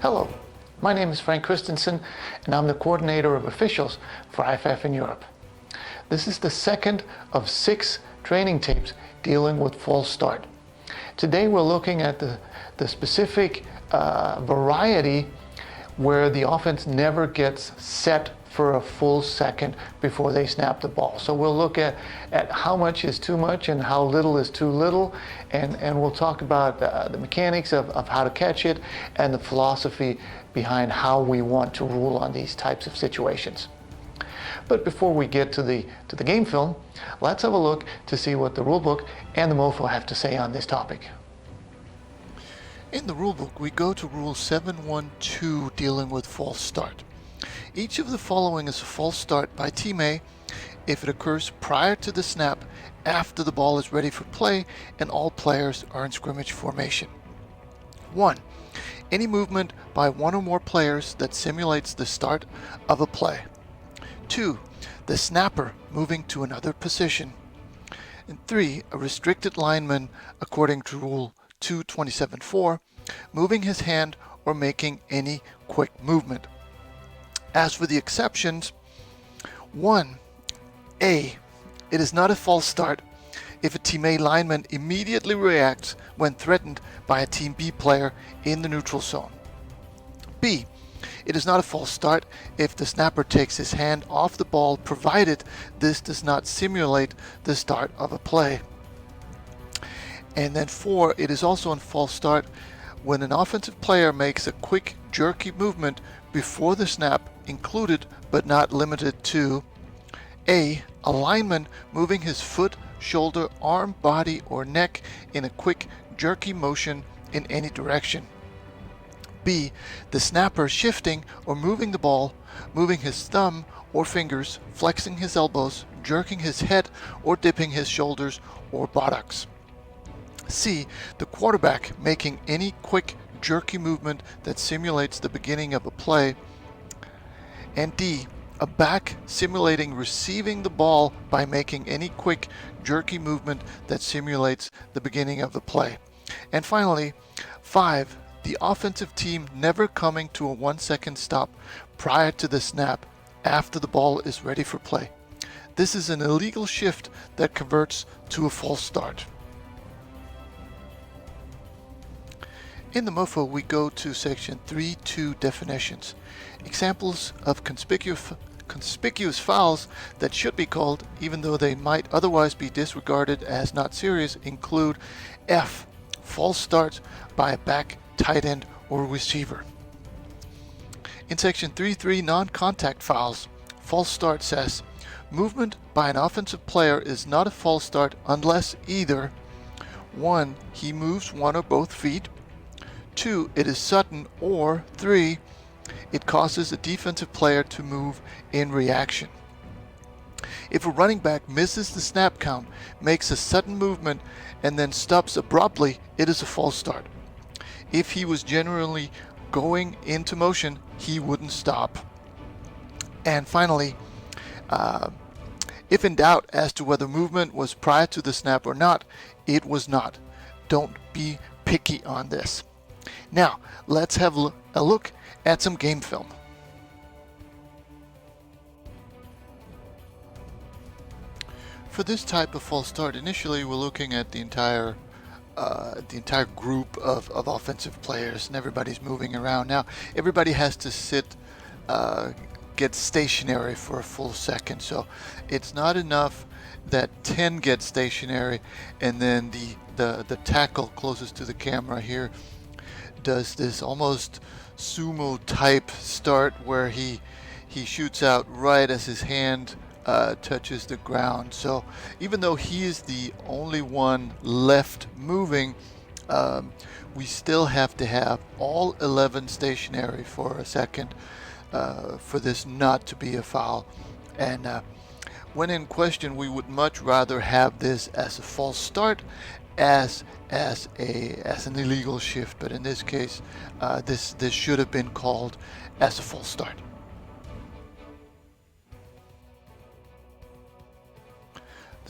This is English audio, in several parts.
Hello, my name is Frank Christensen and I'm the coordinator of officials for IFAF in Europe. This is the second of 6 training tapes dealing with false start. Today we're looking at the specific variety where the offense never gets set for a full second before they snap the ball. So we'll look at how much is too much and how little is too little, and we'll talk about the mechanics of how to catch it and the philosophy behind how we want to rule on these types of situations. But before we get to the game film, let's have a look to see what the rulebook and the MOFO have to say on this topic. In the rulebook, we go to Rule 712 dealing with false start. Each of the following is a false start by Team A if it occurs prior to the snap, after the ball is ready for play, and all players are in scrimmage formation. 1. Any movement by one or more players that simulates the start of a play. 2. The snapper moving to another position. And 3. A restricted lineman, according to Rule 227.4, moving his hand or making any quick movement. As for the exceptions, 1. A. It is not a false start if a Team A lineman immediately reacts when threatened by a Team B player in the neutral zone. B. It is not a false start if the snapper takes his hand off the ball, provided this does not simulate the start of a play. And then 4. It is also a false start when an offensive player makes a quick, jerky movement before the snap, included but not limited to A. A lineman moving his foot, shoulder, arm, body, or neck in a quick, jerky motion in any direction. B. The snapper shifting or moving the ball, moving his thumb or fingers, flexing his elbows, jerking his head, or dipping his shoulders or buttocks. C. The quarterback making any quick, jerky movement that simulates the beginning of a play. And D. A back simulating receiving the ball by making any quick, jerky movement that simulates the beginning of the play. And finally, 5. The offensive team never coming to a 1-second stop prior to the snap after the ball is ready for play. This is an illegal shift that converts to a false start. In the MOFO, we go to section 3.2 definitions. Examples of conspicuous fouls that should be called, even though they might otherwise be disregarded as not serious, include F. False start by a back, tight end, or receiver. In section 3.3 non-contact fouls, false start says, movement by an offensive player is not a false start unless either 1. He moves one or both feet, 2. It is sudden, or 3. It causes a defensive player to move in reaction. If a running back misses the snap count, makes a sudden movement, and then stops abruptly, it is a false start. If he was generally going into motion, he wouldn't stop. And finally, if in doubt as to whether movement was prior to the snap or not, it was not. Don't be picky on this. Now, let's have a look at some game film. For this type of false start, initially we're looking at the entire group of offensive players, and everybody's moving around. Now, everybody has to sit, get stationary for a full second. So it's not enough that 10 get stationary and then the tackle closest to the camera here does this almost sumo type start where he shoots out right as his hand touches the ground. So even though he is the only one left moving, we still have to have all 11 stationary for a second for this not to be a foul. And when in question, we would much rather have this as a false start as an illegal shift, but in this case this should have been called as a false start.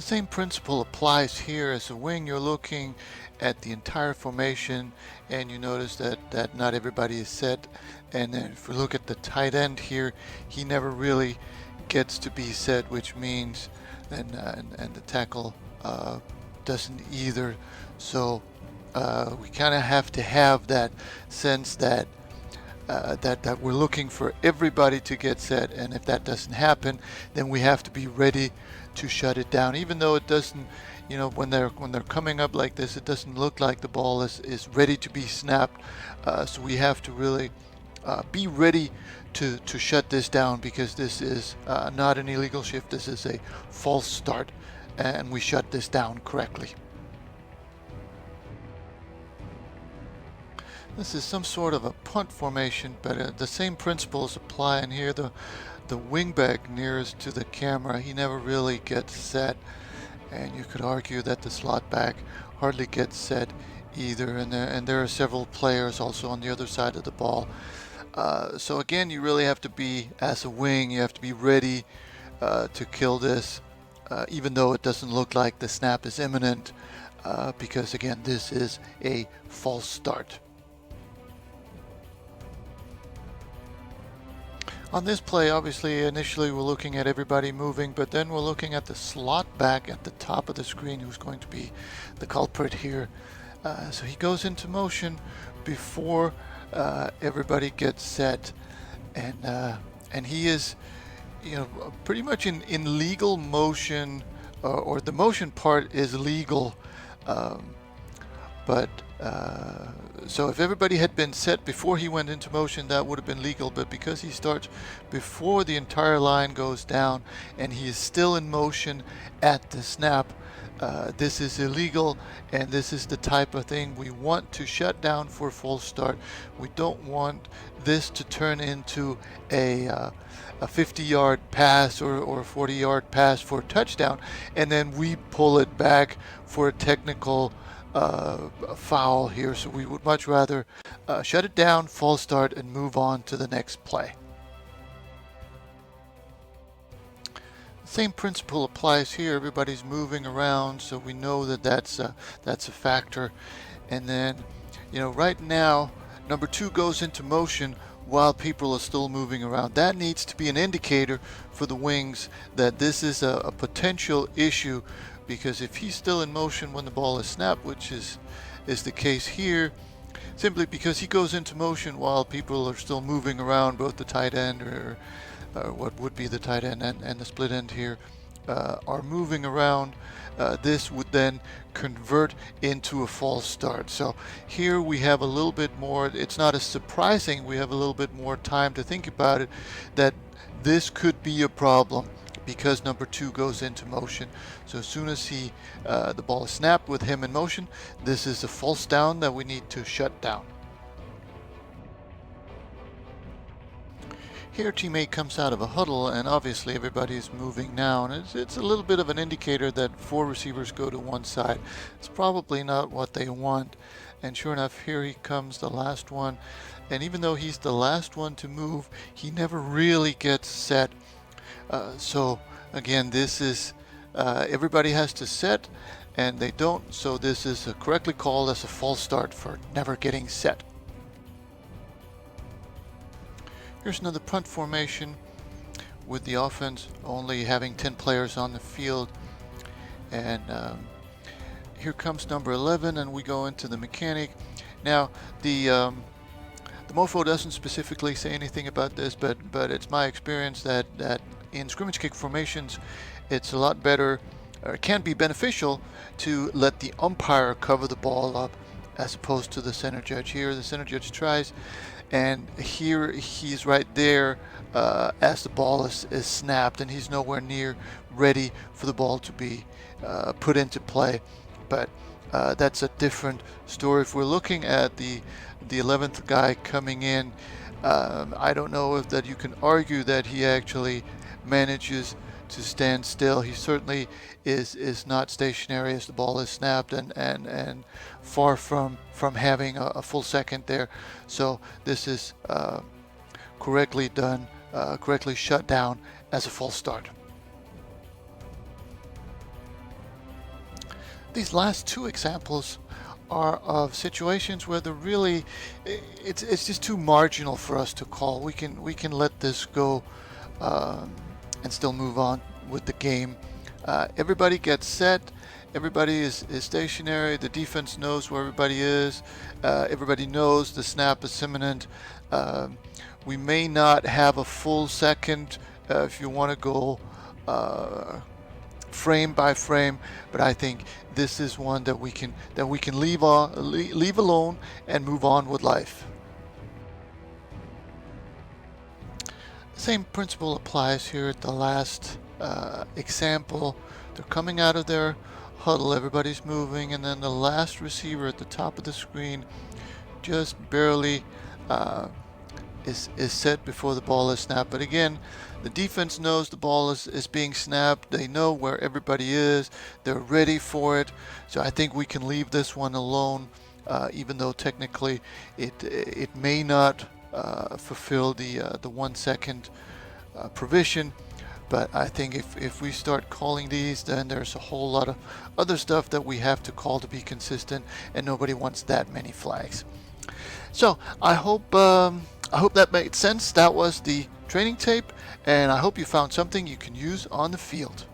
The same principle applies here. As a wing, you're looking at the entire formation, and you notice that not everybody is set. And then if we look at the tight end here, he never really gets to be set, which means and the tackle doesn't either. So we kind of have to have that sense that that we're looking for everybody to get set, and if that doesn't happen, then we have to be ready to shut it down. Even though it doesn't, you know, when they're coming up like this, it doesn't look like the ball is ready to be snapped. So we have to really be ready to shut this down, because this is not an illegal shift. This is a false start, and we shut this down correctly. This is some sort of a punt formation, but the same principles apply. And here the wingback nearest to the camera, he never really gets set, and you could argue that the slot back hardly gets set either. And there are several players also on the other side of the ball. So again, you really have to be, as a wing, you have to be ready to kill this, even though it doesn't look like the snap is imminent, because again, this is a false start. On this play, obviously, initially we're looking at everybody moving, but then we're looking at the slot back at the top of the screen, who's going to be the culprit here. So he goes into motion before everybody gets set, and he is, you know, pretty much in legal motion, or the motion part is legal, but so if everybody had been set before he went into motion, that would have been legal. But because he starts before the entire line goes down and he is still in motion at the snap, this is illegal, and this is the type of thing we want to shut down for a false start. We don't want this to turn into a 50-yard pass or a 40-yard pass for a touchdown, and then we pull it back for a technical foul here. So we would much rather shut it down, false start, and move on to the next play. Same principle applies here. Everybody's moving around, so we know that that's a factor. And then, you know, right now number 2 goes into motion while people are still moving around. That needs to be an indicator for the wings that this is a potential issue, because if he's still in motion when the ball is snapped, which is the case here, simply because he goes into motion while people are still moving around, both the tight end or what would be the tight end and the split end here are moving around, this would then convert into a false start. So here we have a little bit more, it's not as surprising, we have a little bit more time to think about it, that this could be a problem because number 2 goes into motion. So as soon as the ball is snapped with him in motion, this is a false down that we need to shut down. Here teammate comes out of a huddle, and obviously everybody's moving now, and it's a little bit of an indicator that 4 receivers go to one side. It's probably not what they want, and sure enough, here he comes, the last one, and even though he's the last one to move, he never really gets set. So again, this is everybody has to set, and they don't, so this is correctly called as a false start for never getting set. Here's another punt formation with the offense only having 10 players on the field, and here comes number 11, and we go into the mechanic. Now the MoFo doesn't specifically say anything about this, but it's my experience that in scrimmage kick formations, it's a lot better, or it can be beneficial, to let the umpire cover the ball up as opposed to the center judge. Here the center judge tries, and here he's right there as the ball is snapped, and he's nowhere near ready for the ball to be put into play. But that's a different story. If we're looking at the 11th guy coming in, I don't know if that you can argue that he actually manages to stand still. He certainly is not stationary as the ball is snapped, and far from having a full second there. So this is correctly done, correctly shut down as a false start. These last two examples are of situations where it's just too marginal for us to call. We can let this go and still move on with the game. Everybody gets set. Everybody is stationary. The defense knows where everybody is. Everybody knows the snap is imminent. We may not have a full second if you want to go frame by frame, but I think this is one that we can leave alone and move on with life. The same principle applies here at the last example. They're coming out of their huddle, everybody's moving, and then the last receiver at the top of the screen just barely is set before the ball is snapped. But again, the defense knows the ball is being snapped. They know where everybody is. They're ready for it. So I think we can leave this one alone, even though technically it may not fulfill the 1 second provision. But I think if we start calling these, then there's a whole lot of other stuff that we have to call to be consistent, and nobody wants that many flags. So I hope that made sense. That was the training tape, and I hope you found something you can use on the field.